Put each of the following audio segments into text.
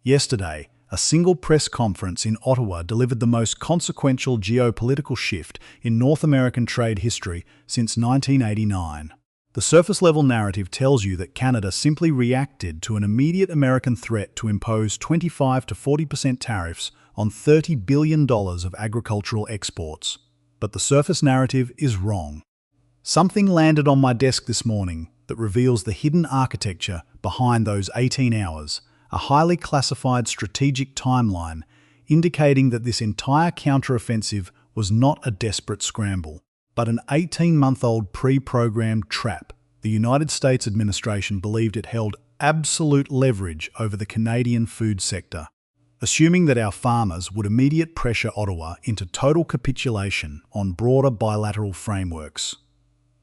Yesterday, a single press conference in Ottawa delivered the most consequential geopolitical shift in North American trade history since 1989. The surface-level narrative tells you that Canada simply reacted to an immediate American threat to impose 25 to 40% tariffs on $30 billion of agricultural exports. But the surface narrative is wrong. Something landed on my desk this morning that reveals the hidden architecture behind those 18 hours, a highly classified strategic timeline indicating that this entire counteroffensive was not a desperate scramble, but an 18-month-old pre-programmed trap. The United States administration believed it held absolute leverage over the Canadian food sector, assuming that our farmers would immediately pressure Ottawa into total capitulation on broader bilateral frameworks.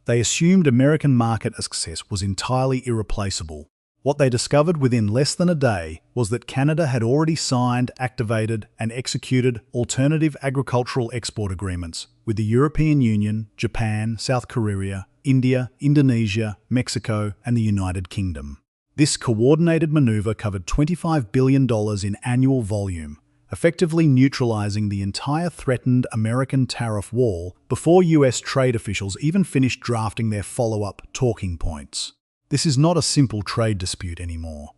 They assumed American market access was entirely irreplaceable. What they discovered within less than a day was that Canada had already signed, activated, and executed alternative agricultural export agreements with the European Union, Japan, South Korea, India, Indonesia, Mexico, and the United Kingdom. This coordinated maneuver covered $25 billion in annual volume, effectively neutralizing the entire threatened American tariff wall before US trade officials even finished drafting their follow-up talking points. This is not a simple trade dispute anymore.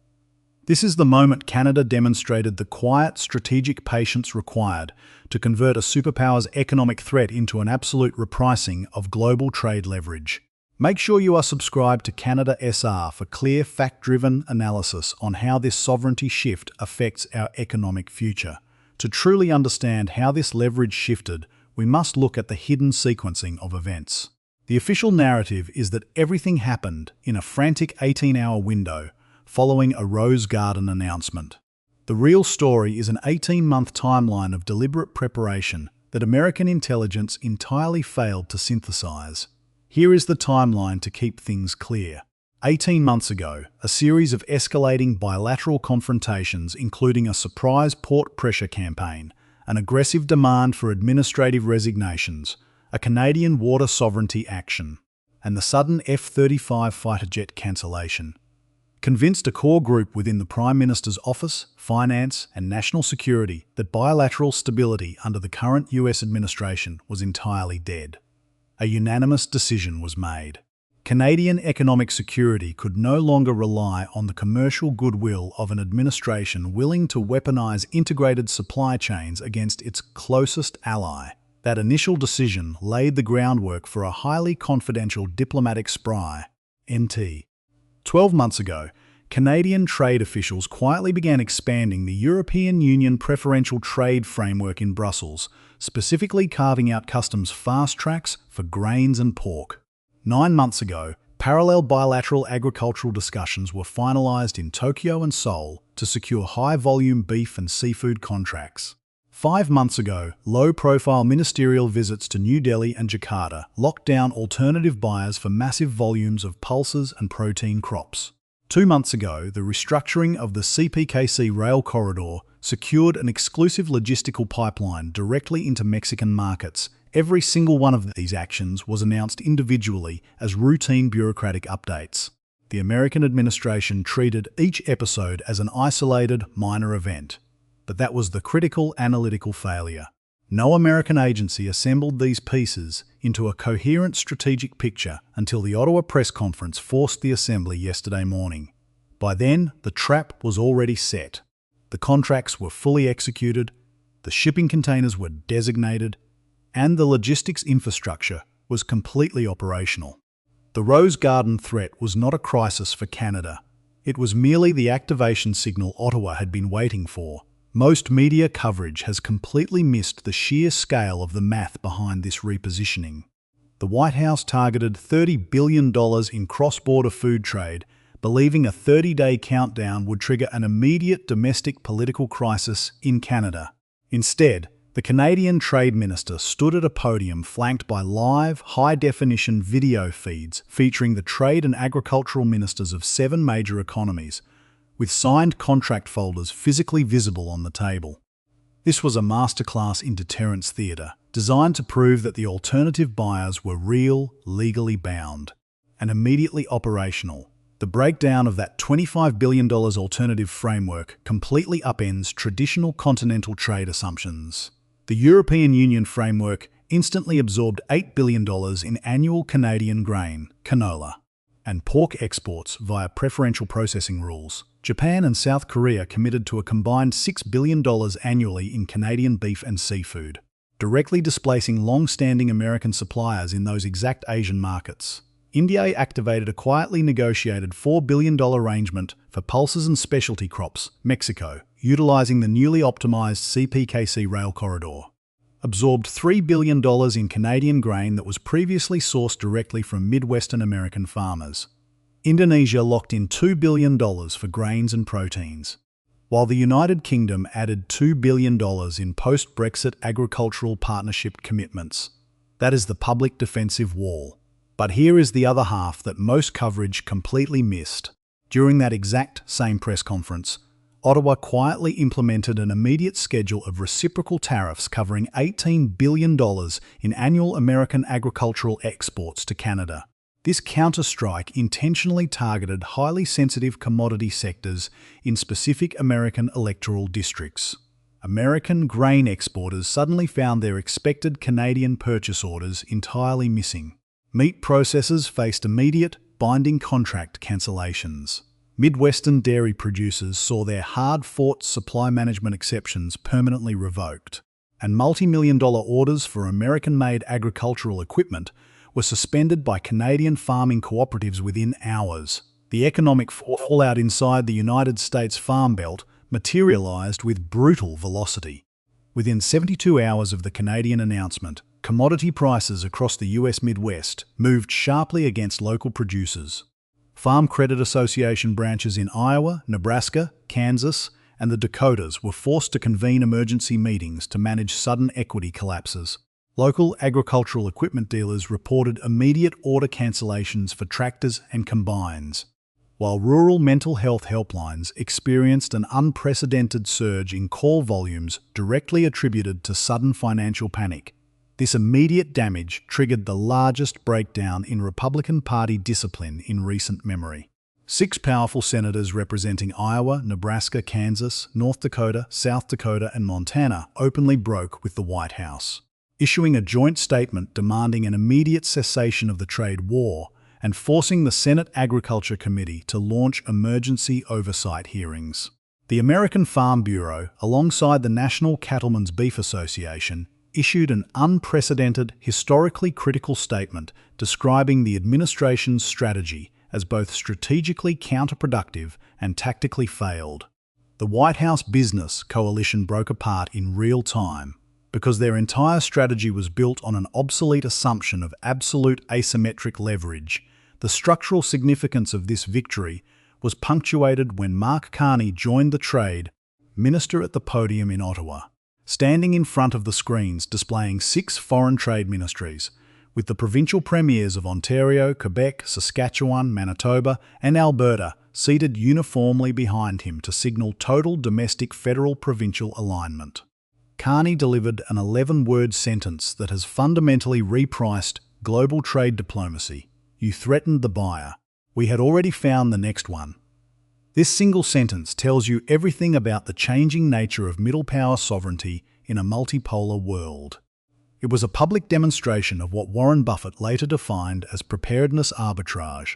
This is the moment Canada demonstrated the quiet, strategic patience required to convert a superpower's economic threat into an absolute repricing of global trade leverage. Make sure you are subscribed to Canada SR for clear, fact-driven analysis on how this sovereignty shift affects our economic future. To truly understand how this leverage shifted, we must look at the hidden sequencing of events. The official narrative is that everything happened in a frantic 18-hour window following a Rose Garden announcement. The real story is an 18-month timeline of deliberate preparation that American intelligence entirely failed to synthesize. Here is the timeline to keep things clear. 18 months ago, a series of escalating bilateral confrontations, including a surprise port pressure campaign, an aggressive demand for administrative resignations, a Canadian water sovereignty action, and the sudden F-35 fighter jet cancellation, convinced a core group within the Prime Minister's office, finance, and national security that bilateral stability under the current US administration was entirely dead. A unanimous decision was made. Canadian economic security could no longer rely on the commercial goodwill of an administration willing to weaponize integrated supply chains against its closest ally. That initial decision laid the groundwork for a highly confidential diplomatic spy, NT. 12 months ago, Canadian trade officials quietly began expanding the European Union preferential trade framework in Brussels, specifically carving out customs fast tracks for grains and pork. 9 months ago, parallel bilateral agricultural discussions were finalized in Tokyo and Seoul to secure high-volume beef and seafood contracts. 5 months ago, low-profile ministerial visits to New Delhi and Jakarta locked down alternative buyers for massive volumes of pulses and protein crops. 2 months ago, the restructuring of the CPKC rail corridor secured an exclusive logistical pipeline directly into Mexican markets. Every single one of these actions was announced individually as routine bureaucratic updates. The American administration treated each episode as an isolated, minor event. But that was the critical analytical failure. No American agency assembled these pieces into a coherent strategic picture until the Ottawa press conference forced the assembly yesterday morning. By then, the trap was already set. The contracts were fully executed, the shipping containers were designated, and the logistics infrastructure was completely operational. The Rose Garden threat was not a crisis for Canada. It was merely the activation signal Ottawa had been waiting for. Most media coverage has completely missed the sheer scale of the math behind this repositioning. The White House targeted $30 billion in cross-border food trade, believing a 30-day countdown would trigger an immediate domestic political crisis in Canada. Instead, the Canadian Trade Minister stood at a podium flanked by live, high-definition video feeds featuring the trade and agricultural ministers of 7 major economies, with signed contract folders physically visible on the table. This was a masterclass in deterrence theatre, designed to prove that the alternative buyers were real, legally bound, and immediately operational. The breakdown of that $25 billion alternative framework completely upends traditional continental trade assumptions. The European Union framework instantly absorbed $8 billion in annual Canadian grain, canola, and pork exports via preferential processing rules. Japan and South Korea committed to a combined $6 billion annually in Canadian beef and seafood, directly displacing long-standing American suppliers in those exact Asian markets. India activated a quietly negotiated $4 billion arrangement for pulses and specialty crops, Mexico, utilizing the newly optimized CPKC rail corridor. Absorbed $3 billion in Canadian grain that was previously sourced directly from Midwestern American farmers. Indonesia locked in $2 billion for grains and proteins, while the United Kingdom added $2 billion in post-Brexit agricultural partnership commitments. That is the public defensive wall. But here is the other half that most coverage completely missed. During that exact same press conference, Ottawa quietly implemented an immediate schedule of reciprocal tariffs covering $18 billion in annual American agricultural exports to Canada. This counterstrike intentionally targeted highly sensitive commodity sectors in specific American electoral districts. American grain exporters suddenly found their expected Canadian purchase orders entirely missing. Meat processors faced immediate, binding contract cancellations. Midwestern dairy producers saw their hard-fought supply management exceptions permanently revoked, and multi-million-dollar orders for American-made agricultural equipment were suspended by Canadian farming cooperatives within hours. The economic fallout inside the United States Farm Belt materialized with brutal velocity. Within 72 hours of the Canadian announcement, commodity prices across the US Midwest moved sharply against local producers. Farm Credit Association branches in Iowa, Nebraska, Kansas, and the Dakotas were forced to convene emergency meetings to manage sudden equity collapses. Local agricultural equipment dealers reported immediate order cancellations for tractors and combines, while rural mental health helplines experienced an unprecedented surge in call volumes directly attributed to sudden financial panic. This immediate damage triggered the largest breakdown in Republican Party discipline in recent memory. 6 powerful senators representing Iowa, Nebraska, Kansas, North Dakota, South Dakota, and Montana openly broke with the White House, issuing a joint statement demanding an immediate cessation of the trade war and forcing the Senate Agriculture Committee to launch emergency oversight hearings. The American Farm Bureau, alongside the National Cattlemen's Beef Association, issued an unprecedented, historically critical statement describing the administration's strategy as both strategically counterproductive and tactically failed. The White House business coalition broke apart in real time because their entire strategy was built on an obsolete assumption of absolute asymmetric leverage. The structural significance of this victory was punctuated when Mark Carney joined the trade minister at the podium in Ottawa, standing in front of the screens displaying 6 foreign trade ministries, with the provincial premiers of Ontario, Quebec, Saskatchewan, Manitoba, and Alberta seated uniformly behind him to signal total domestic federal-provincial alignment. Carney delivered an 11-word sentence that has fundamentally repriced global trade diplomacy. "You threatened the buyer. We had already found the next one." This single sentence tells you everything about the changing nature of middle power sovereignty in a multipolar world. It was a public demonstration of what Warren Buffett later defined as preparedness arbitrage,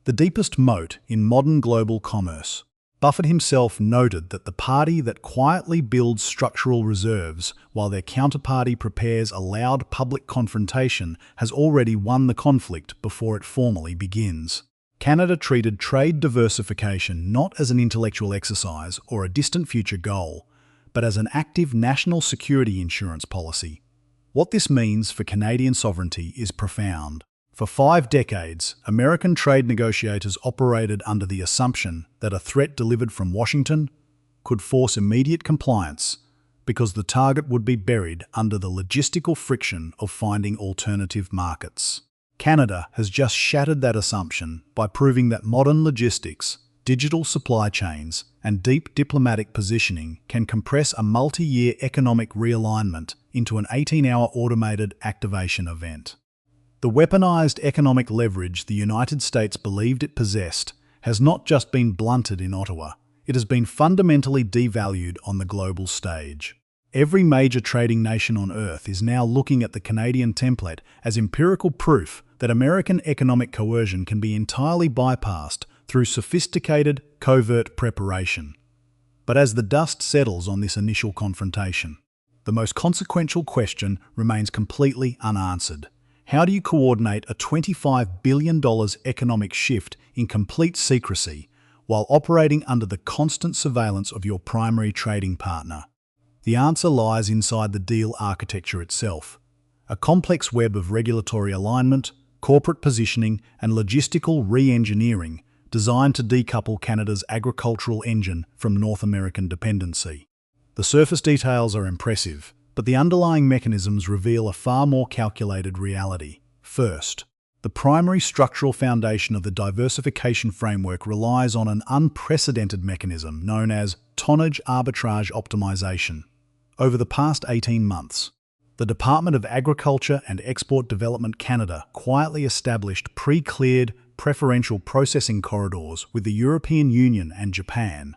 the deepest moat in modern global commerce. Buffett himself noted that the party that quietly builds structural reserves while their counterparty prepares a loud public confrontation has already won the conflict before it formally begins. Canada treated trade diversification not as an intellectual exercise or a distant future goal, but as an active national security insurance policy. What this means for Canadian sovereignty is profound. For 5 decades, American trade negotiators operated under the assumption that a threat delivered from Washington could force immediate compliance because the target would be buried under the logistical friction of finding alternative markets. Canada has just shattered that assumption by proving that modern logistics, digital supply chains, and deep diplomatic positioning can compress a multi-year economic realignment into an 18-hour automated activation event. The weaponized economic leverage the United States believed it possessed has not just been blunted in Ottawa, it has been fundamentally devalued on the global stage. Every major trading nation on Earth is now looking at the Canadian template as empirical proof that American economic coercion can be entirely bypassed through sophisticated, covert preparation. But as the dust settles on this initial confrontation, the most consequential question remains completely unanswered. How do you coordinate a $25 billion economic shift in complete secrecy while operating under the constant surveillance of your primary trading partner? The answer lies inside the deal architecture itself, a complex web of regulatory alignment, corporate positioning, and logistical re-engineering designed to decouple Canada's agricultural engine from North American dependency. The surface details are impressive, but the underlying mechanisms reveal a far more calculated reality. First, the primary structural foundation of the diversification framework relies on an unprecedented mechanism known as tonnage arbitrage optimization. Over the past 18 months, the Department of Agriculture and Export Development Canada quietly established pre-cleared preferential processing corridors with the European Union and Japan.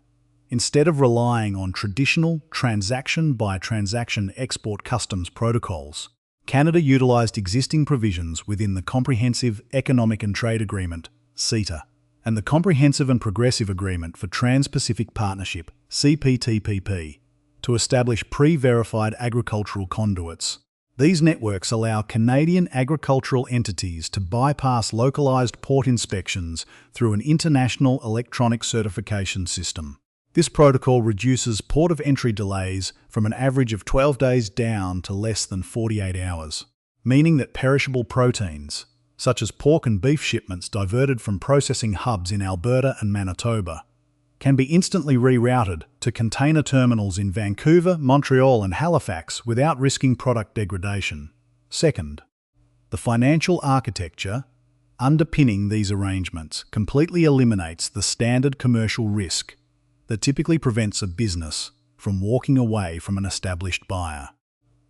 Instead of relying on traditional transaction-by-transaction export customs protocols, Canada utilised existing provisions within the Comprehensive Economic and Trade Agreement, CETA, and the Comprehensive and Progressive Agreement for Trans-Pacific Partnership, CPTPP, to establish pre-verified agricultural conduits. These networks allow Canadian agricultural entities to bypass localised port inspections through an international electronic certification system. This protocol reduces port of entry delays from an average of 12 days down to less than 48 hours, meaning that perishable proteins, such as pork and beef shipments diverted from processing hubs in Alberta and Manitoba, can be instantly rerouted to container terminals in Vancouver, Montreal, and Halifax without risking product degradation. Second, the financial architecture underpinning these arrangements completely eliminates the standard commercial risk that typically prevents a business from walking away from an established buyer.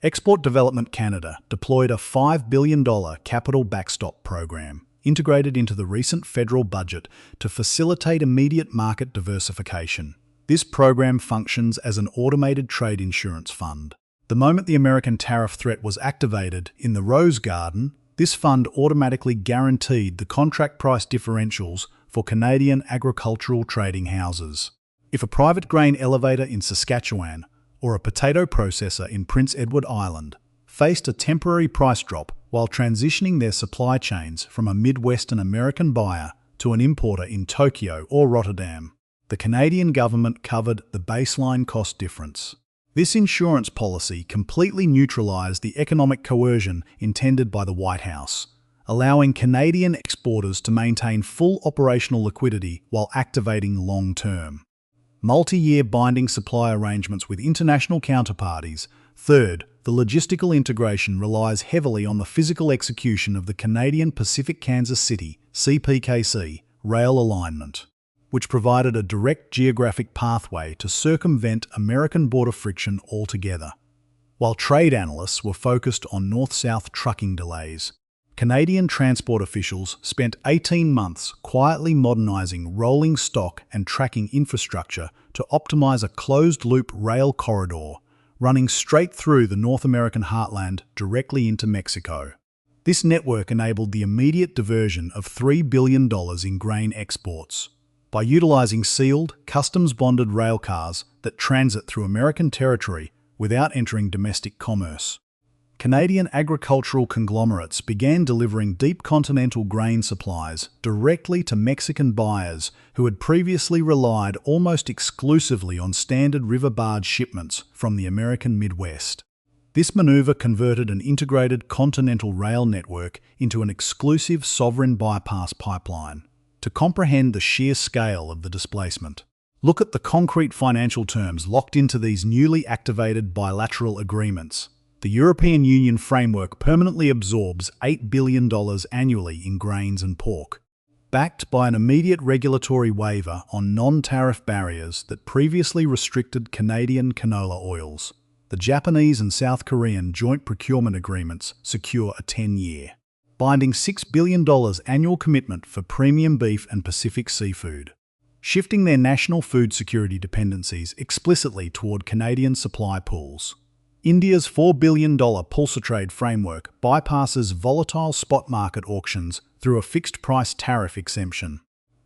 Export Development Canada deployed a $5 billion capital backstop program integrated into the recent federal budget to facilitate immediate market diversification. This program functions as an automated trade insurance fund. The moment the American tariff threat was activated in the Rose Garden, this fund automatically guaranteed the contract price differentials for Canadian agricultural trading houses. If a private grain elevator in Saskatchewan or a potato processor in Prince Edward Island faced a temporary price drop while transitioning their supply chains from a Midwestern American buyer to an importer in Tokyo or Rotterdam, the Canadian government covered the baseline cost difference. This insurance policy completely neutralised the economic coercion intended by the White House, allowing Canadian exporters to maintain full operational liquidity while activating long-term, multi-year binding supply arrangements with international counterparties. Third, the logistical integration relies heavily on the physical execution of the Canadian Pacific Kansas City (CPKC) rail alignment, which provided a direct geographic pathway to circumvent American border friction altogether. While trade analysts were focused on north-south trucking delays, Canadian transport officials spent 18 months quietly modernising rolling stock and tracking infrastructure to optimise a closed-loop rail corridor running straight through the North American heartland directly into Mexico. This network enabled the immediate diversion of $3 billion in grain exports. By utilising sealed, customs-bonded rail cars that transit through American territory without entering domestic commerce, Canadian agricultural conglomerates began delivering deep continental grain supplies directly to Mexican buyers who had previously relied almost exclusively on standard river barge shipments from the American Midwest. This manoeuvre converted an integrated continental rail network into an exclusive sovereign bypass pipeline. To comprehend the sheer scale of the displacement, look at the concrete financial terms locked into these newly activated bilateral agreements. The European Union framework permanently absorbs $8 billion annually in grains and pork, backed by an immediate regulatory waiver on non-tariff barriers that previously restricted Canadian canola oils. The Japanese and South Korean joint procurement agreements secure a 10-year, binding $6 billion annual commitment for premium beef and Pacific seafood, shifting their national food security dependencies explicitly toward Canadian supply pools. India's $4 billion pulsar trade framework bypasses volatile spot market auctions through a fixed-price tariff exemption,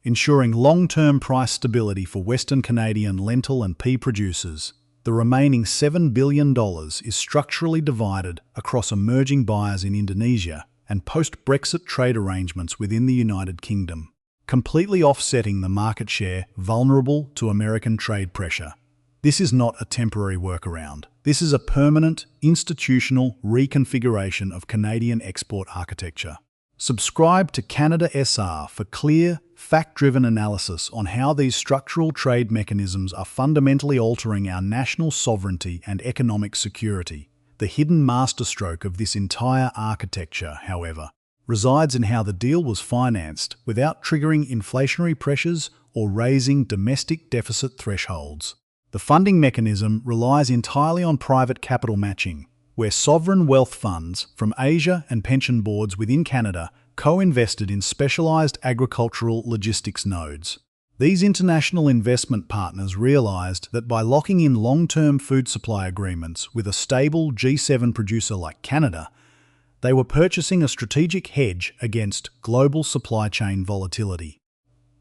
ensuring long-term price stability for Western Canadian lentil and pea producers. The remaining $7 billion is structurally divided across emerging buyers in Indonesia and post-Brexit trade arrangements within the United Kingdom, completely offsetting the market share vulnerable to American trade pressure. This is not a temporary workaround. This is a permanent, institutional reconfiguration of Canadian export architecture. Subscribe to Canada SR for clear, fact-driven analysis on how these structural trade mechanisms are fundamentally altering our national sovereignty and economic security. The hidden masterstroke of this entire architecture, however, resides in how the deal was financed without triggering inflationary pressures or raising domestic deficit thresholds. The funding mechanism relies entirely on private capital matching, where sovereign wealth funds from Asia and pension boards within Canada co-invested in specialised agricultural logistics nodes. These international investment partners realised that by locking in long-term food supply agreements with a stable G7 producer like Canada, they were purchasing a strategic hedge against global supply chain volatility.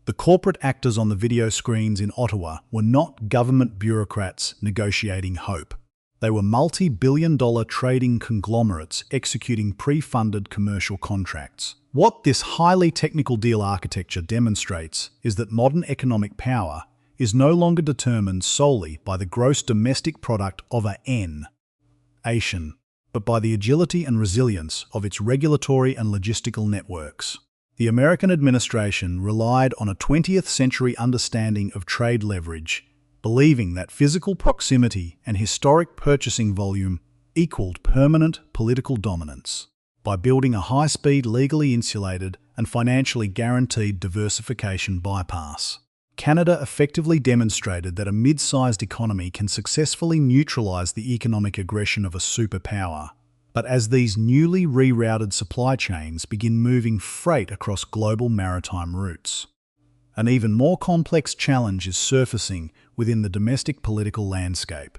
The corporate actors on the video screens in Ottawa were not government bureaucrats negotiating hope. They were multi-billion-dollar trading conglomerates executing pre-funded commercial contracts. What this highly technical deal architecture demonstrates is that modern economic power is no longer determined solely by the gross domestic product of a nation, but by the agility and resilience of its regulatory and logistical networks. The American administration relied on a 20th century understanding of trade leverage, believing that physical proximity and historic purchasing volume equaled permanent political dominance. By building a high-speed, legally insulated and financially guaranteed diversification bypass, Canada effectively demonstrated that a mid-sized economy can successfully neutralise the economic aggression of a superpower. But as these newly rerouted supply chains begin moving freight across global maritime routes, an even more complex challenge is surfacing within the domestic political landscape.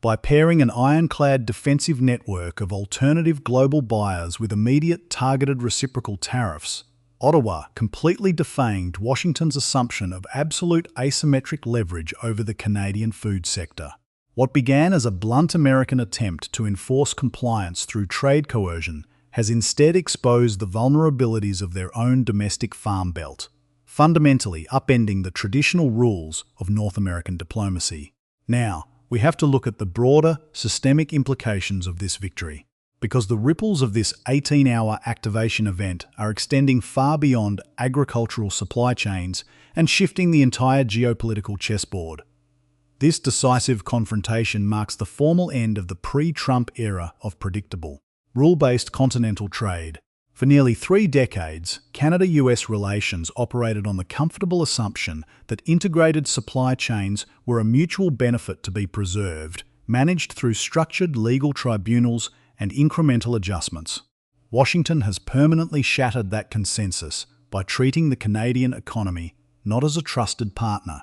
By pairing an ironclad defensive network of alternative global buyers with immediate targeted reciprocal tariffs, Ottawa completely defamed Washington's assumption of absolute asymmetric leverage over the Canadian food sector. What began as a blunt American attempt to enforce compliance through trade coercion has instead exposed the vulnerabilities of their own domestic farm belt, fundamentally upending the traditional rules of North American diplomacy. Now, we have to look at the broader, systemic implications of this victory, because the ripples of this 18-hour activation event are extending far beyond agricultural supply chains and shifting the entire geopolitical chessboard. This decisive confrontation marks the formal end of the pre-Trump era of predictable, rule-based continental trade. For nearly 3 decades, Canada-US relations operated on the comfortable assumption that integrated supply chains were a mutual benefit to be preserved, managed through structured legal tribunals and incremental adjustments. Washington has permanently shattered that consensus by treating the Canadian economy not as a trusted partner,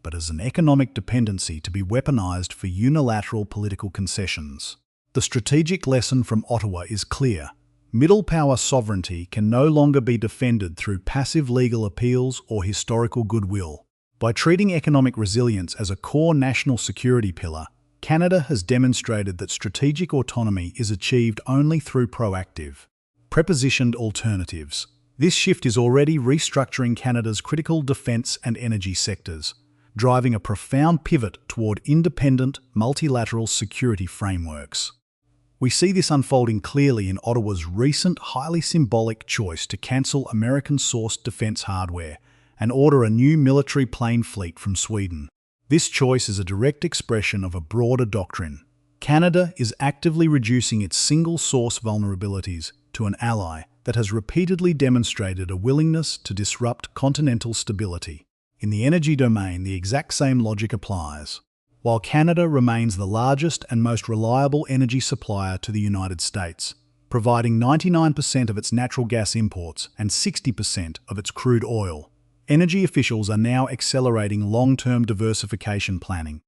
but as an economic dependency to be weaponized for unilateral political concessions. The strategic lesson from Ottawa is clear. Middle power sovereignty can no longer be defended through passive legal appeals or historical goodwill. By treating economic resilience as a core national security pillar, Canada has demonstrated that strategic autonomy is achieved only through proactive, prepositioned alternatives. This shift is already restructuring Canada's critical defence and energy sectors, driving a profound pivot toward independent, multilateral security frameworks. We see this unfolding clearly in Ottawa's recent, highly symbolic choice to cancel American-sourced defence hardware and order a new military plane fleet from Sweden. This choice is a direct expression of a broader doctrine. Canada is actively reducing its single-source vulnerabilities to an ally that has repeatedly demonstrated a willingness to disrupt continental stability. In the energy domain, the exact same logic applies. While Canada remains the largest and most reliable energy supplier to the United States, providing 99% of its natural gas imports and 60% of its crude oil. Energy officials are now accelerating long-term diversification planning,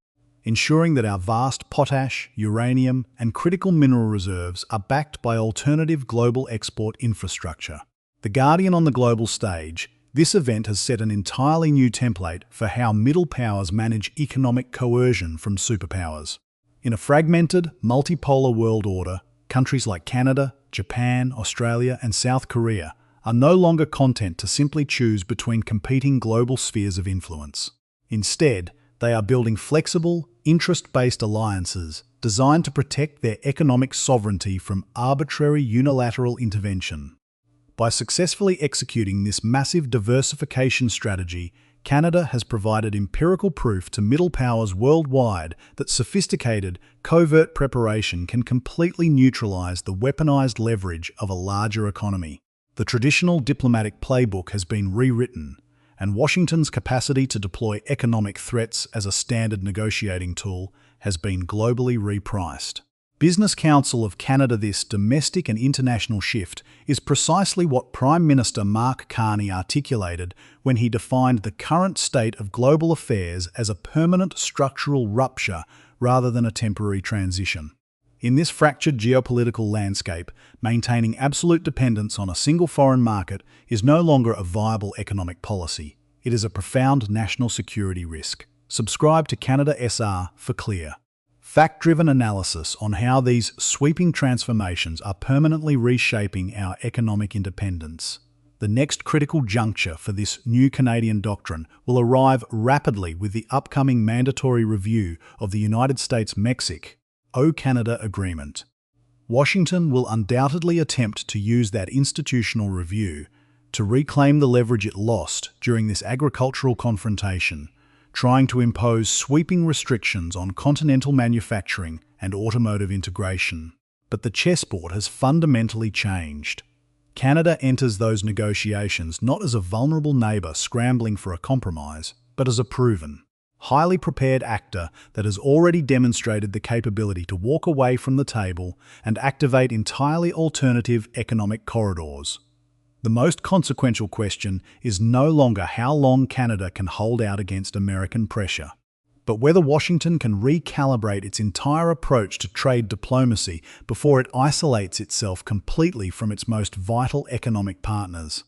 ensuring that our vast potash, uranium, and critical mineral reserves are backed by alternative global export infrastructure. The Guardian on the global stage, this event has set an entirely new template for how middle powers manage economic coercion from superpowers. In a fragmented, multipolar world order, countries like Canada, Japan, Australia, and South Korea are no longer content to simply choose between competing global spheres of influence. Instead, they are building flexible, interest-based alliances designed to protect their economic sovereignty from arbitrary unilateral intervention. By successfully executing this massive diversification strategy, Canada has provided empirical proof to middle powers worldwide that sophisticated, covert preparation can completely neutralize the weaponized leverage of a larger economy. The traditional diplomatic playbook has been rewritten, and Washington's capacity to deploy economic threats as a standard negotiating tool has been globally repriced. Business Council of Canada. This domestic and international shift is precisely what Prime Minister Mark Carney articulated when he defined the current state of global affairs as a permanent structural rupture rather than a temporary transition. In this fractured geopolitical landscape, maintaining absolute dependence on a single foreign market is no longer a viable economic policy. It is a profound national security risk. Subscribe to Canada SR for clear, fact-driven analysis on how these sweeping transformations are permanently reshaping our economic independence. The next critical juncture for this new Canadian doctrine will arrive rapidly with the upcoming mandatory review of the United States-Mexico Canada Agreement. Washington will undoubtedly attempt to use that institutional review to reclaim the leverage it lost during this agricultural confrontation, trying to impose sweeping restrictions on continental manufacturing and automotive integration. But the chessboard has fundamentally changed. Canada enters those negotiations not as a vulnerable neighbour scrambling for a compromise, but as a proven, highly prepared actor that has already demonstrated the capability to walk away from the table and activate entirely alternative economic corridors. The most consequential question is no longer how long Canada can hold out against American pressure, but whether Washington can recalibrate its entire approach to trade diplomacy before it isolates itself completely from its most vital economic partners.